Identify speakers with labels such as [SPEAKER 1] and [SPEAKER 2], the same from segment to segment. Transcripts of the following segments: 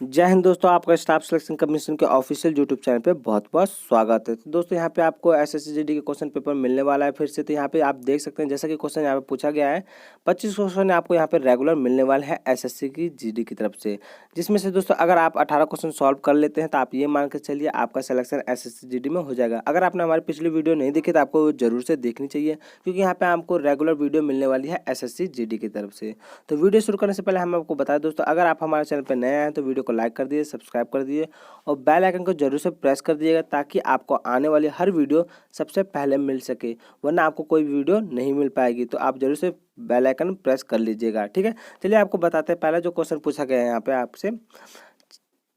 [SPEAKER 1] जय हिंद दोस्तों, आपका स्टाफ सिलेक्शन कमीशन के ऑफिशियल यूट्यूब चैनल पे बहुत बहुत स्वागत है। तो दोस्तों यहाँ पे आपको एसएससी जीडी के क्वेश्चन पेपर मिलने वाला है फिर से। तो यहाँ पे आप देख सकते हैं जैसा कि क्वेश्चन यहाँ पे पूछा गया है, 25 क्वेश्चन आपको यहाँ पे रेगुलर मिलने वाले हैं एसएससी की जीडी की तरफ से। जिसमें से दोस्तों अगर आप 18 क्वेश्चन सॉल्व कर लेते हैं तो आप ये मान के चलिए आपका सिलेक्शन एसएससी जीडी में हो जाएगा। अगर आपने हमारी पिछली वीडियो नहीं देखी तो आपको जरूर से देखनी चाहिए, क्योंकि यहाँ पे आपको रेगुलर वीडियो मिलने वाली है एसएससी जीडी की तरफ से। तो वीडियो शुरू करने से पहले हम आपको बताएं दोस्तों, अगर आप हमारे चैनल पर नए हैं तो वीडियो को लाइक कर दिए, सब्सक्राइब कर दिए और बेल आइकन को जरूर से प्रेस कर दिएगा, ताकि आपको आने वाली हर वीडियो सबसे पहले मिल सके, वरना आपको कोई वीडियो नहीं मिल पाएगी। तो आप जरूर से बेल आइकन प्रेस कर लीजिएगा, ठीक है। चलिए आपको बताते हैं, पहला जो क्वेश्चन पूछा गया है यहाँ पे आपसे,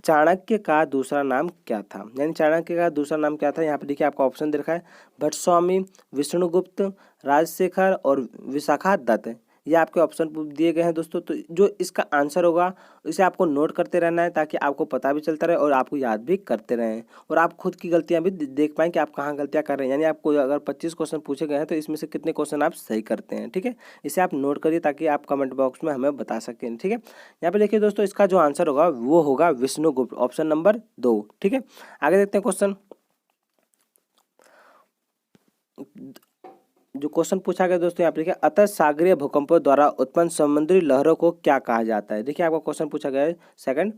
[SPEAKER 1] चाणक्य का दूसरा नाम क्या था। यानी चाणक्य का दूसरा नाम क्या था। यहाँ पे देखिए आपका ऑप्शन दे रखा है, भट्टस्वामी, विष्णुगुप्त, राजशेखर और विशाखा दत्त। ये आपके ऑप्शन दिए गए हैं दोस्तों। तो जो इसका आंसर होगा इसे आपको नोट करते रहना है, ताकि आपको पता भी चलता रहे और आपको याद भी करते रहें, और आप खुद की गलतियां भी देख पाएं कि आप कहाँ गलतियां कर रहे हैं। यानी आपको अगर 25 क्वेश्चन पूछे गए हैं तो इसमें से कितने क्वेश्चन आप सही करते हैं, ठीक है। इसे आप नोट करिए ताकि आप कमेंट बॉक्स में हमें बता सकें, ठीक है। यहाँ पे देखिए दोस्तों, इसका जो आंसर होगा वो होगा विष्णुगुप्त, ऑप्शन नंबर 2, ठीक है। आगे देखते हैं क्वेश्चन। जो क्वेश्चन पूछा गया दोस्तों यहाँ पे देखिए, अतः सागरीय भूकंपों द्वारा उत्पन्न समुद्री लहरों को क्या कहा जाता है। देखिए आपका क्वेश्चन पूछा गया है सेकंड,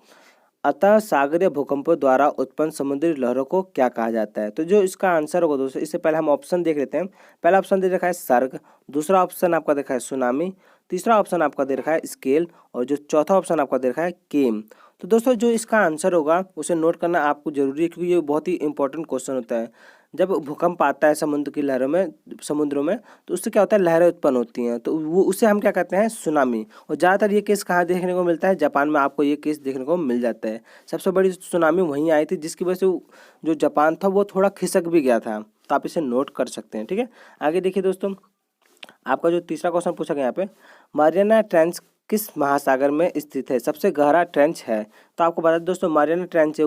[SPEAKER 1] अतः सागरीय भूकंपों द्वारा उत्पन्न समुद्री लहरों को क्या कहा जाता है। तो जो इसका आंसर होगा दोस्तों, इससे पहले हम ऑप्शन देख लेते हैं। पहला ऑप्शन दे रखा है सर्ग, दूसरा ऑप्शन आपका देखा है सुनामी, तीसरा ऑप्शन आपका दे रखा है स्केल, और जो चौथा ऑप्शन आपका दे रखा है केम। तो दोस्तों जो इसका आंसर होगा उसे नोट करना आपको जरूरी है, क्योंकि ये बहुत ही इंपॉर्टेंट क्वेश्चन होता है। जब भूकंप आता है समुद्र की लहरों में, समुद्रों में, तो उससे क्या होता है, लहरें उत्पन्न होती हैं, तो वो उसे हम क्या कहते हैं, सुनामी। और ज़्यादातर ये केस कहाँ देखने को मिलता है, जापान में आपको ये केस देखने को मिल जाता है। सबसे बड़ी सुनामी वहीं आई थी, जिसकी वजह से जो जापान था वो थोड़ा खिसक भी गया था। तो आप इसे नोट कर सकते हैं, ठीक है। आगे देखिए दोस्तों, आपका जो तीसरा क्वेश्चन पूछा गया यहाँ पे, मारियाना ट्रेंच किस महासागर में स्थित है, सबसे गहरा ट्रेंच है। तो आपको बता दें दोस्तों, मारियाना ट्रेंच है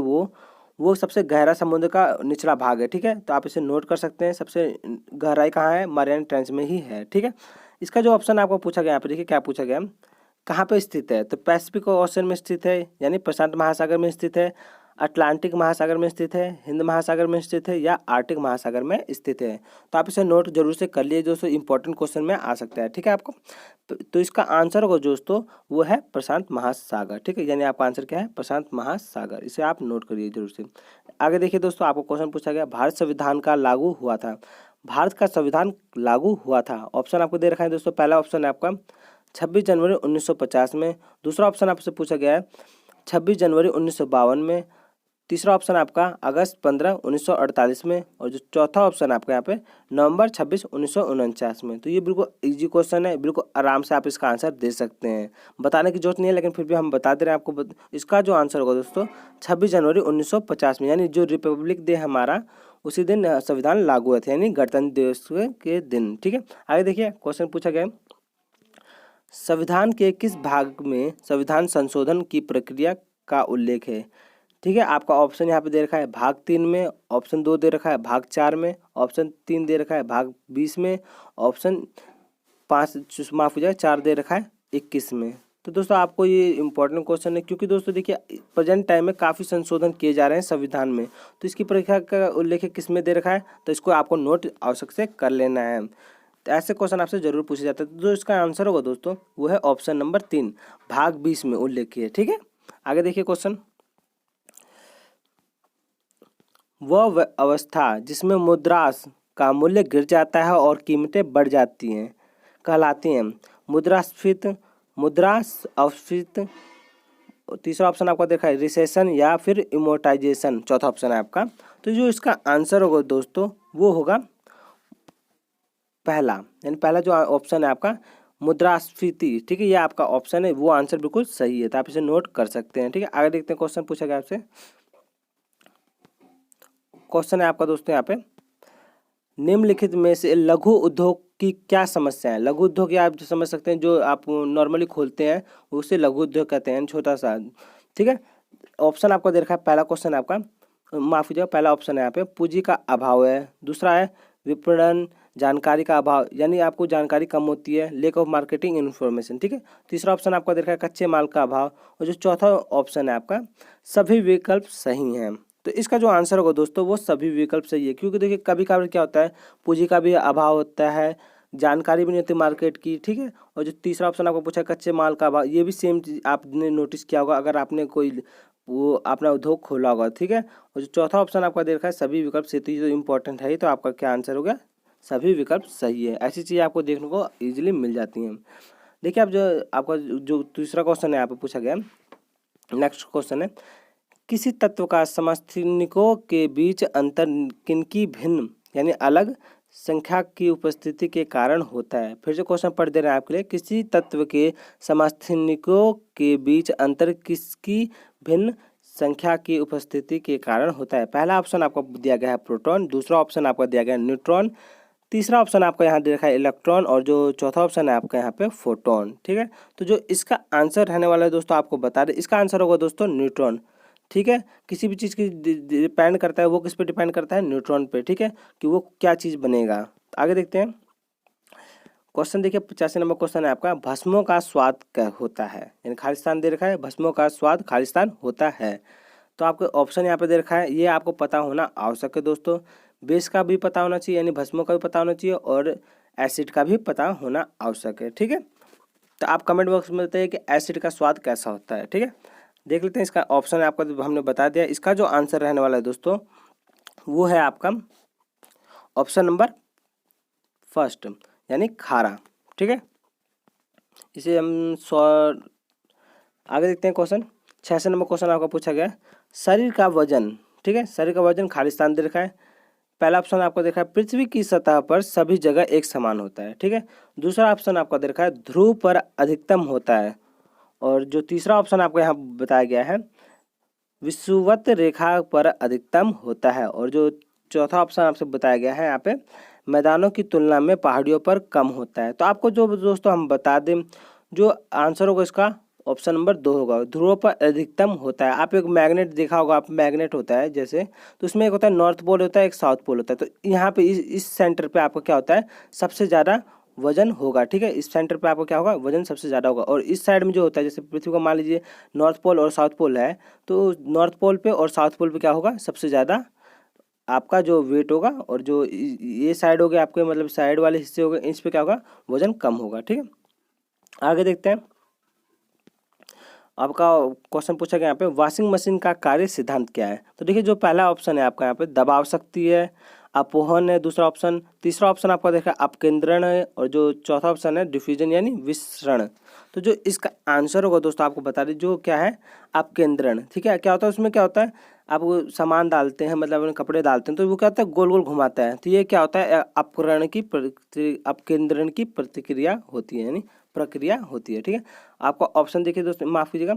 [SPEAKER 1] वो सबसे गहरा समुद्र का निचला भाग है, ठीक है। तो आप इसे नोट कर सकते हैं, सबसे गहराई कहाँ है, मारियाना ट्रेंच में ही है, ठीक है। इसका जो ऑप्शन आपको पूछा गया यहाँ पे देखिए क्या पूछा गया, कहाँ पे स्थित है। तो पैसिफिक ओशन में स्थित है, यानी प्रशांत महासागर में स्थित है, अटलांटिक महासागर में स्थित है, हिंद महासागर में स्थित है, या आर्टिक महासागर में स्थित है। तो आप इसे नोट जरूर से कर लिए दोस्तों, इंपॉर्टेंट क्वेश्चन में आ सकता है, ठीक है आपको। तो इसका आंसर होगा दोस्तों वो है प्रशांत महासागर, ठीक है। यानी आपका आंसर क्या है, प्रशांत महासागर। इसे आप नोट करिए जरूर से। आगे देखिए दोस्तों, आपको क्वेश्चन पूछा गया, भारत संविधान का लागू हुआ था। भारत का संविधान लागू हुआ था, ऑप्शन आपको दे रखा है दोस्तों। पहला ऑप्शन है आपका 26 जनवरी 1950 में, दूसरा ऑप्शन आपसे पूछा गया है 26 जनवरी 1952 में, तीसरा ऑप्शन आपका अगस्त 15 1948 में, और जो चौथा ऑप्शन आपका यहाँ पे नवंबर 26 1949 में। तो ये बिल्कुल इजी क्वेश्चन है, बिल्कुल आराम से आप इसका आंसर दे सकते हैं, बताने की जरूरत नहीं है, लेकिन फिर भी हम बता दे रहे हैं आपको। इसका जो आंसर होगा दोस्तों 26 जनवरी 1950 में, यानी जो रिपब्लिक डे हमारा उसी दिन संविधान लागू हुआ था, यानी गणतंत्र दिवस के दिन, ठीक है। आगे देखिए क्वेश्चन पूछा गया, संविधान के किस भाग में संविधान संशोधन की प्रक्रिया का उल्लेख है। ठीक है, आपका ऑप्शन यहाँ पे दे रखा है भाग 3 में, ऑप्शन 2 दे रखा है भाग 4 में, ऑप्शन 3 दे रखा है भाग 20 में, ऑप्शन 5 माफ हो जाए 4 दे रखा है 21 में। तो दोस्तों आपको ये इंपॉर्टेंट क्वेश्चन है, क्योंकि दोस्तों देखिए प्रेजेंट टाइम में काफ़ी संशोधन किए जा रहे हैं संविधान में, तो इसकी प्रक्रिया का उल्लेख किस में दे रखा है, तो इसको आपको नोट आवश्यक से कर लेना है। तो ऐसे क्वेश्चन आपसे जरूर पूछे जाते हैं। तो जो इसका आंसर होगा दोस्तों वो है ऑप्शन नंबर 3, भाग 20 में उल्लेख है, ठीक है। आगे देखिए क्वेश्चन, वह अवस्था जिसमें मुद्रास का मूल्य गिर जाता है और कीमतें बढ़ जाती हैं कहलाती हैं मुद्रास्फीति, मुद्रास्फीति। तीसरा ऑप्शन आपका देखा है रिसेशन या फिर इमोटाइजेशन, चौथा ऑप्शन है आपका। तो जो इसका आंसर होगा दोस्तों वो होगा पहला, यानी पहला जो ऑप्शन है आपका मुद्रास्फीति, ठीक है। ये आपका ऑप्शन है, वो आंसर बिल्कुल सही है, तो आप इसे नोट कर सकते हैं, ठीक है। आगे देखते हैं क्वेश्चन पूछा गया आपसे। क्वेश्चन है आपका दोस्तों यहाँ पे, निम्नलिखित में से लघु उद्योग की क्या समस्या है। लघु उद्योग या आप समझ सकते हैं जो आप नॉर्मली खोलते हैं उसे लघु उद्योग कहते हैं, छोटा सा, ठीक है। ऑप्शन आपको दे रखा है, पहला क्वेश्चन है आपका, माफ कीजिएगा, पहला ऑप्शन है यहाँ पे पूंजी का अभाव है, दूसरा है विपणन जानकारी का अभाव, यानी आपको जानकारी कम होती है, लेक ऑफ मार्केटिंग इन्फॉर्मेशन, ठीक है। तीसरा ऑप्शन आपका दे रखा है कच्चे माल का अभाव, और जो चौथा ऑप्शन है आपका सभी विकल्प सही हैं। तो इसका जो आंसर होगा दोस्तों वो सभी विकल्प सही है, क्योंकि देखिए कभी कभी क्या होता है, पूंजी का भी अभाव होता है, जानकारी भी नहीं होती मार्केट की, ठीक है। और जो तीसरा ऑप्शन आपको पूछा है कच्चे माल का अभाव, ये भी सेम चीज आपने नोटिस किया होगा अगर आपने कोई वो अपना उद्योग खोला होगा, ठीक है। और जो चौथा ऑप्शन आपका दे रखा है सभी विकल्प सही, जो इंपॉर्टेंट है, तो आपका क्या आंसर हो गया, सभी विकल्प सही है। ऐसी चीज़ आपको देखने को इजीली मिल जाती हैं। देखिए आप जो आपका जो तीसरा क्वेश्चन है यहाँ पे पूछा गया, नेक्स्ट क्वेश्चन है किसी तत्व का समस्थानिकों के बीच अंतर किनकी भिन्न यानी अलग संख्या की उपस्थिति के कारण होता है। फिर से क्वेश्चन पढ़ दे रहे हैं आपके लिए, किसी तत्व के समस्थानिकों के बीच अंतर किसकी भिन्न संख्या की उपस्थिति के कारण होता है। पहला ऑप्शन आपको दिया गया है प्रोटॉन, दूसरा ऑप्शन आपका दिया गया है न्यूट्रॉन, तीसरा ऑप्शन आपका यहाँ दे रखा है इलेक्ट्रॉन, और जो चौथा ऑप्शन है आपका यहाँ पे फोटोन, ठीक है। तो जो इसका आंसर रहने वाला है दोस्तों आपको बता दें, इसका आंसर होगा दोस्तों न्यूट्रॉन, ठीक है। किसी भी चीज़ की डिपेंड करता है, वो किस पे डिपेंड करता है, न्यूट्रॉन पे, ठीक है, कि वो क्या चीज़ बनेगा। आगे देखते हैं क्वेश्चन, देखिए 85 नंबर क्वेश्चन है आपका, भस्मों का स्वाद क्या होता है, यानी खालिस्तान दे रखा है, भस्मों का स्वाद खालिस्तान होता है। तो आपको ऑप्शन यहाँ पे दे रखा है, ये आपको पता होना आवश्यक है दोस्तों। बेस का भी पता होना चाहिए, यानी भस्मों का भी पता होना चाहिए, और एसिड का भी पता होना आवश्यक है, ठीक है। तो आप कमेंट बॉक्स में बताइए कि एसिड का स्वाद कैसा होता है, ठीक है। देख लेते हैं इसका ऑप्शन है आपका, तो हमने बता दिया। इसका जो आंसर रहने वाला है दोस्तों वो है आपका ऑप्शन नंबर फर्स्ट, यानी खारा, ठीक है। इसे हम आगे देखते हैं क्वेश्चन। 86 नंबर क्वेश्चन आपका पूछा गया, शरीर का वजन, ठीक है, शरीर का वजन खालिस्तान दे रखा है। पहला ऑप्शन आपको देखा है पृथ्वी की सतह पर सभी जगह एक समान होता है, ठीक है। दूसरा ऑप्शन आपका दे रखा है ध्रुव पर अधिकतम होता है, और जो तीसरा ऑप्शन आपको यहाँ बताया गया है विषुवत रेखा पर अधिकतम होता है, और जो चौथा ऑप्शन आपसे बताया गया है यहाँ पे मैदानों की तुलना में पहाड़ियों पर कम होता है। तो आपको जो दोस्तों हम बता दें, जो आंसर होगा इसका ऑप्शन नंबर 2 होगा, ध्रुव पर अधिकतम होता है। आप एक मैग्नेट देखा होगा, आप मैग्नेट होता है जैसे, तो उसमें एक होता है नॉर्थ पोल होता है, एक साउथ पोल होता है। तो यहाँ पे इस सेंटर पे आपको क्या होता है, सबसे ज़्यादा वजन होगा, ठीक है। इस सेंटर पे आपको क्या होगा, वजन सबसे ज़्यादा होगा। और इस साइड में जो होता है, जैसे पृथ्वी को मान लीजिए नॉर्थ पोल और साउथ पोल है, तो नॉर्थ पोल पे और साउथ पोल पे क्या होगा, सबसे ज़्यादा आपका जो वेट होगा, और जो ये साइड हो गया आपके मतलब साइड वाले हिस्से हो गए, इस पे क्या होगा, वजन कम होगा, ठीक है। आगे देखते हैं आपका क्वेश्चन पूछा गया यहाँ पे, वॉशिंग मशीन का कार्य सिद्धांत क्या है। तो देखिए जो पहला ऑप्शन है आपका यहाँ पे दबाव शक्ति है, अपोहन है दूसरा ऑप्शन, तीसरा ऑप्शन आपका देखा अपकेंद्रण है, और जो चौथा ऑप्शन है डिफ्यूजन यानी विसरण। तो जो इसका आंसर होगा दोस्तों आपको बता दें, जो क्या है अपकेंद्रण, ठीक है। क्या होता है उसमें, क्या होता है, आप वो सामान डालते हैं, मतलब अपने कपड़े डालते हैं, तो वो क्या होता है गोल गोल घुमाता है, तो ये क्या होता है अपकेंद्रण की प्रतिक्रिया होती है, यानी प्रक्रिया होती है, ठीक है। आपका ऑप्शन देखिए दोस्तों, माफ कीजिएगा,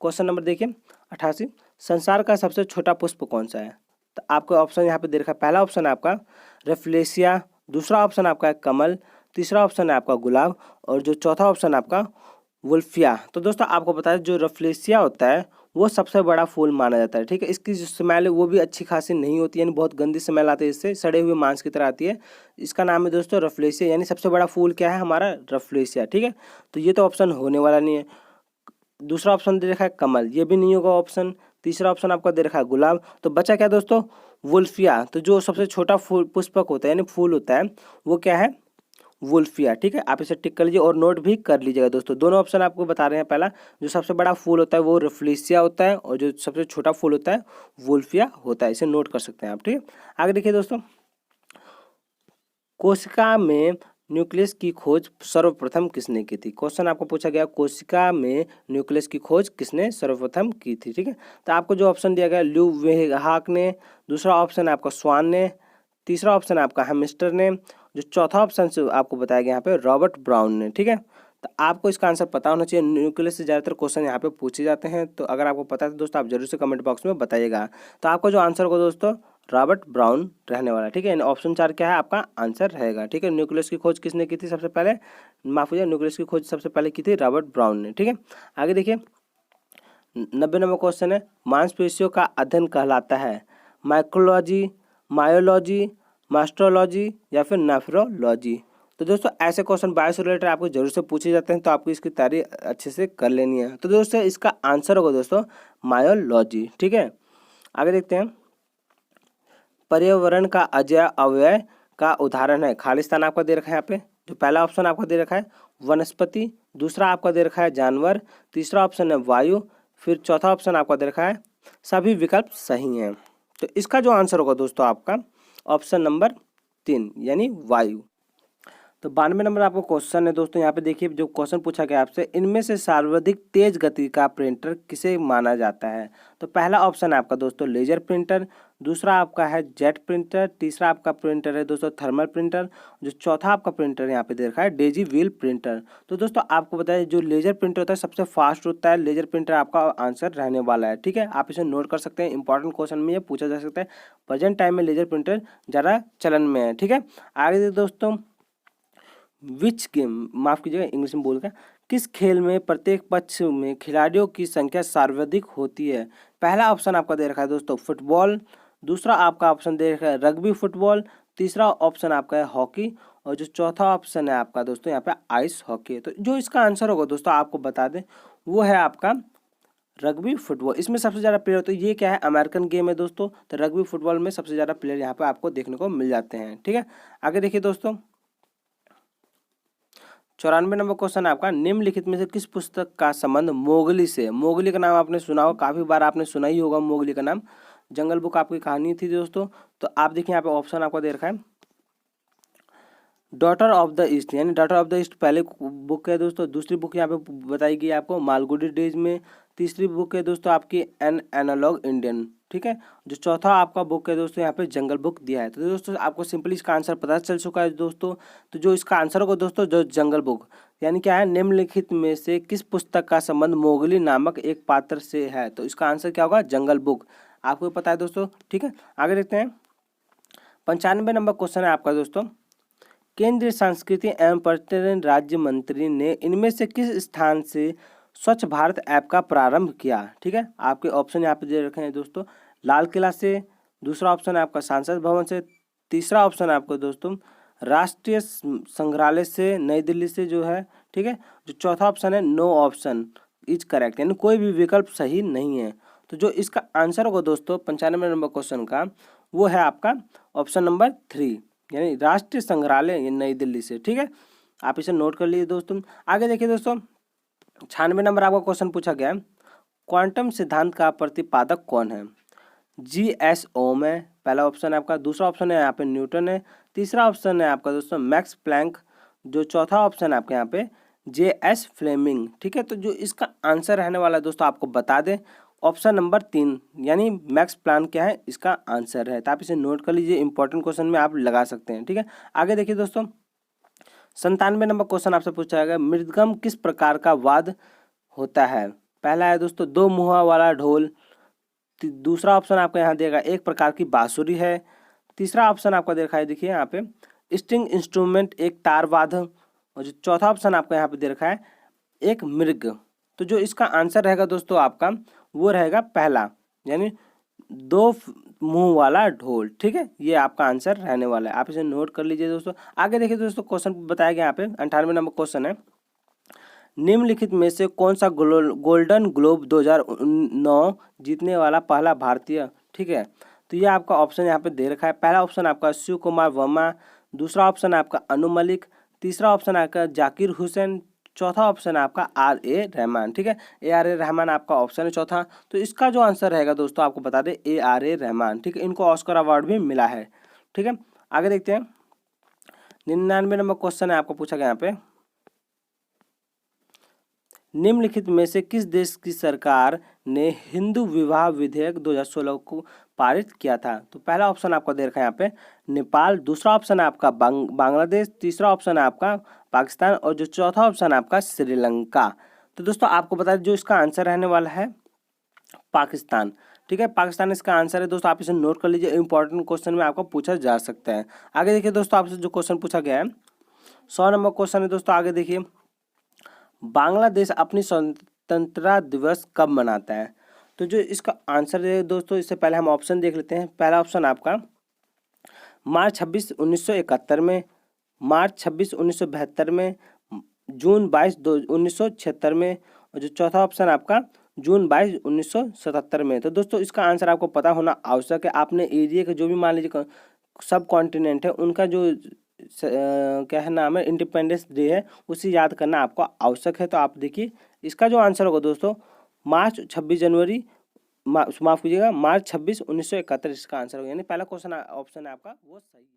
[SPEAKER 1] क्वेश्चन नंबर देखिए 88, संसार का सबसे छोटा पुष्प कौन सा है। तो आपको ऑप्शन यहाँ पे दे रखा है, पहला ऑप्शन है आपका रेफ्लेशिया, दूसरा ऑप्शन आपका है कमल, तीसरा ऑप्शन है आपका गुलाब, और जो चौथा ऑप्शन आपका वुल्फिया। तो दोस्तों आपको पता है जो रेफ्लेशिया होता है वो सबसे बड़ा फूल माना जाता है, ठीक है। इसकी जो स्मेल है वो भी अच्छी खासी नहीं होती, यानी बहुत गंदी स्मेल आती है, इससे सड़े हुए मांस की तरह आती है। इसका नाम है दोस्तों रेफ्लेशिया, यानी सबसे बड़ा फूल क्या है हमारा, रेफ्लेशिया, ठीक है। तो ये तो ऑप्शन होने वाला नहीं है। दूसरा ऑप्शन दे रखा है कमल, ये भी नहीं होगा ऑप्शन। तीसरा ऑप्शन आपका दे रखा है गुलाब, तो बचा क्या दोस्तों, वुल्फिया। तो जो सबसे छोटा फूल पुष्पक होता है यानी फूल होता है वो क्या है, वुल्फिया, ठीक है। आप इसे टिक कर लीजिए और नोट भी कर लीजिएगा दोस्तों। दोनों ऑप्शन आपको बता रहे हैं, पहला जो सबसे बड़ा फूल होता है वो रेफ्लेशिया होता है, और जो सबसे छोटा फूल होता है वुल्फिया होता है, इसे नोट कर सकते हैं आप, ठीक है। आगे देखिए दोस्तों, कोशिका में न्यूक्लियस की खोज सर्वप्रथम किसने की थी। क्वेश्चन आपको पूछा गया कोशिका में न्यूक्लियस की खोज किसने सर्वप्रथम की थी, ठीक है। तो आपको जो ऑप्शन दिया गया ल्यूवेंहाक ने, दूसरा ऑप्शन है आपका स्वान ने, तीसरा ऑप्शन है आपका हेमिस्टर ने, जो चौथा ऑप्शन से आपको बताया गया यहाँ पे रॉबर्ट ब्राउन ने, ठीक है। तो आपको इसका आंसर पता होना चाहिए, न्यूक्लियस से ज़्यादातर क्वेश्चन यहाँ पे पूछे जाते हैं, तो अगर आपको पता है तो दोस्तों आप जरूर से कमेंट बॉक्स में बताइएगा। तो आपका जो आंसर होगा दोस्तों रॉबर्ट ब्राउन रहने वाला, ठीक है। ऑप्शन 4 क्या है आपका आंसर रहेगा, ठीक है। न्यूक्लियस की खोज किसने की थी सबसे पहले, माफ कीजिए, न्यूक्लियस की खोज सबसे पहले की थी रॉबर्ट ब्राउन ने, ठीक है। आगे देखिए 90 नंबर क्वेश्चन है, मांसपेशियों का अध्ययन कहलाता है माइक्रोलॉजी, मायोलॉजी, मास्ट्रोलॉजी या फिर नेफ्रोलॉजी। तो दोस्तों ऐसे क्वेश्चन बायो से रिलेटेड आपको जरूर से पूछे जाते हैं, तो आपको इसकी तैयारी अच्छे से कर लेनी है। तो दोस्तों इसका आंसर होगा दोस्तों मायोलॉजी। ठीक है, आगे देखते हैं। पर्यावरण का अजय अव्यय का उदाहरण है, खालिस्तान आपका दे रखा है यहाँ पे। जो पहला ऑप्शन आपका दे रखा है वनस्पति, दूसरा आपका दे रखा है जानवर, तीसरा ऑप्शन है वायु, फिर चौथा ऑप्शन आपका दे रखा है सभी विकल्प सही हैं। तो इसका जो आंसर होगा दोस्तों आपका ऑप्शन नंबर 3 यानी वायु। तो 92 नंबर आपको क्वेश्चन है दोस्तों, यहाँ पे देखिए जो क्वेश्चन पूछा गया आपसे, इनमें से सर्वाधिक तेज गति का प्रिंटर किसे माना जाता है। तो पहला ऑप्शन है आपका दोस्तों लेजर प्रिंटर, दूसरा आपका है जेट प्रिंटर, तीसरा आपका प्रिंटर है दोस्तों थर्मल प्रिंटर, जो चौथा आपका प्रिंटर यहाँ पे दे रखा है डेजी व्हील प्रिंटर। तो दोस्तों आपको बताया जो लेजर प्रिंटर होता है सबसे फास्ट होता है, लेजर प्रिंटर आपका आंसर रहने वाला है। ठीक है, आप इसे नोट कर सकते हैं, इंपॉर्टेंट क्वेश्चन में ये पूछा जा सकता है। प्रेजेंट टाइम में लेजर प्रिंटर ज़्यादा चलन में है। ठीक है, आगे दोस्तों विच गेम, माफ कीजिएगा इंग्लिश में बोलकर, किस खेल में प्रत्येक पक्ष में खिलाड़ियों की संख्या सर्वाधिक होती है। पहला ऑप्शन आपका दे रखा है दोस्तों फुटबॉल, दूसरा आपका ऑप्शन दे रखा है रग्बी फुटबॉल, तीसरा ऑप्शन आपका है हॉकी, और जो चौथा ऑप्शन है आपका दोस्तों यहाँ पे आइस हॉकी। तो जो इसका आंसर होगा दोस्तों आपको बता दें वो है आपका रग्बी फुटबॉल। इसमें सबसे ज़्यादा प्लेयर, तो ये क्या है अमेरिकन गेम है दोस्तों, तो रग्बी फुटबॉल में सबसे ज़्यादा प्लेयर यहाँ पे आपको देखने को मिल जाते हैं। ठीक है, आगे देखिए दोस्तों 94 नंबर क्वेश्चन है आपका, निम्नलिखित में से किस पुस्तक का संबंध मोगली से। मोगली का नाम आपने सुना होगा, काफी बार आपने सुना ही होगा मोगली का नाम, जंगल बुक आपकी कहानी थी दोस्तों। तो आप देखिए यहाँ पे ऑप्शन आपको दे रखा है डॉटर ऑफ द ईस्ट, यानी डॉटर ऑफ द ईस्ट पहले बुक है दोस्तों, दूसरी बुक यहाँ पे बताई गई आपको मालगुडी डेज में, तीसरी बुक है दोस्तों आपकी एन एनालॉग इंडियन। ठीक है, जो चौथा आपका बुक है दोस्तों यहाँ पे जंगल बुक दिया है। तो दोस्तों आपको सिंपली इसका आंसर पता चल चुका है दोस्तों। तो जो इसका आंसर होगा दोस्तों जो जंगल बुक, यानी क्या है निम्नलिखित में से किस पुस्तक का संबंध मोगली नामक एक पात्र से है। तो इसका आंसर क्या होगा जंगल बुक, आपको पता है दोस्तों। ठीक है, आगे देखते हैं 95 नंबर क्वेश्चन है आपका दोस्तों, केंद्रीय संस्कृति एवं पर्यटन राज्य मंत्री ने इनमें से किस स्थान से स्वच्छ भारत ऐप का प्रारंभ किया। ठीक है, आपके ऑप्शन यहाँ पे दे रखे हैं दोस्तों लाल किला से, दूसरा ऑप्शन है आपका संसद भवन से, तीसरा ऑप्शन है आपको दोस्तों राष्ट्रीय संग्रहालय से नई दिल्ली से जो है। ठीक है, जो चौथा ऑप्शन है नो ऑप्शन इज करेक्ट, यानी कोई भी विकल्प सही नहीं है। तो जो इसका आंसर होगा दोस्तों 95 नंबर क्वेश्चन का वो है आपका ऑप्शन नंबर 3 यानी राष्ट्रीय संग्रहालय नई दिल्ली से। ठीक है, आप इसे नोट कर लीजिए दोस्तों। आगे देखिए दोस्तों 96 नंबर आपका क्वेश्चन पूछा गया है, क्वांटम सिद्धांत का प्रतिपादक कौन है। जी.एस. ओम है पहला ऑप्शन है आपका, दूसरा ऑप्शन है यहाँ पे न्यूटन है, तीसरा ऑप्शन है आपका दोस्तों मैक्स प्लैंक, जो चौथा ऑप्शन है आपके यहाँ पे जे.एस. फ्लेमिंग। ठीक है, तो जो इसका आंसर रहने वाला है दोस्तों आपको बता दें ऑप्शन नंबर 3 यानी मैक्स प्लैंक क्या है इसका आंसर है। तो आप इसे नोट कर लीजिए, इंपॉर्टेंट क्वेश्चन में आप लगा सकते हैं। ठीक है, आगे देखिए दोस्तों 97 नंबर क्वेश्चन आपसे पूछा जाएगा, मृदगम किस प्रकार का वाद्य होता है। पहला है दोस्तों दो मुहा वाला ढोल, दूसरा ऑप्शन आपको यहाँ देगा एक प्रकार की बांसुरी है, तीसरा ऑप्शन आपका देखा है देखिए यहाँ पे स्ट्रिंग इंस्ट्रूमेंट एक तार वाद्य, और जो चौथा ऑप्शन आपको यहाँ पे दे रखा है एक मृग। तो जो इसका आंसर रहेगा दोस्तों आपका वो रहेगा पहला यानी दो मुंह वाला ढोल। ठीक है, ये आपका आंसर रहने वाला है, आप इसे नोट कर लीजिए दोस्तों। आगे देखिए दोस्तों क्वेश्चन बताया गया यहाँ पे 98 नंबर क्वेश्चन है, निम्नलिखित में से कौन सा गोल्डन ग्लोब 2009 जीतने वाला पहला भारतीय। ठीक है, तो ये आपका ऑप्शन यहाँ पे दे रखा है, पहला ऑप्शन आपका शिव कुमार वर्मा, दूसरा ऑप्शन आपका अनु मलिक, तीसरा ऑप्शन आपका जाकिर हुसैन, चौथा ऑप्शन है आपका R.A. रहमान। ठीक है, A.R.A. रहमान आपका ऑप्शन है चौथा। तो इसका जो आंसर रहेगा दोस्तों आपको बता दें A.R.A. रहमान। ठीक है, इनको ऑस्कर अवार्ड भी मिला है। ठीक है, आगे देखते हैं 99 नंबर क्वेश्चन है आपको पूछा गया यहाँ पे, निम्नलिखित में से किस देश की सरकार ने हिंदू विवाह विधेयक 2016 को पारित किया था। तो पहला ऑप्शन आपको दे रखा है यहाँ पे नेपाल, दूसरा ऑप्शन है आपका बांग्लादेश, तीसरा ऑप्शन है आपका पाकिस्तान, और जो चौथा ऑप्शन है आपका श्रीलंका। तो दोस्तों आपको बता दें जो इसका आंसर रहने वाला है पाकिस्तान। ठीक है, पाकिस्तान इसका आंसर है दोस्तों, आप इसे नोट कर लीजिए, इंपॉर्टेंट क्वेश्चन में आपको पूछा जा सकता है। आगे देखिए दोस्तों आपसे जो क्वेश्चन पूछा गया है 100 नंबर क्वेश्चन है दोस्तों। आगे देखिए बांग्लादेश अपनी स्वतंत्रता दिवस कब मनाता है। तो जो इसका आंसर है दोस्तों इससे पहले हम ऑप्शन देख लेते हैं। पहला ऑप्शन आपका मार्च 26 1971 में, मार्च 26 1972 में, जून 22 1976 में, और जो चौथा ऑप्शन आपका जून 22 1977 में। तो दोस्तों इसका आंसर आपको पता होना आवश्यक है। आपने एरिया के जो भी मान लीजिए सब कॉन्टिनेंट है उनका जो क्या है नाम है इंडिपेंडेंस डे है उसे याद करना आपको आवश्यक है। तो आप देखिए इसका जो आंसर होगा दोस्तों मार्च 26 जनवरी, माफ़ कीजिएगा, मार्च 26 1971 इसका आंसर होगा, यानी पहला क्वेश्चन ऑप्शन है आपका वो सही है।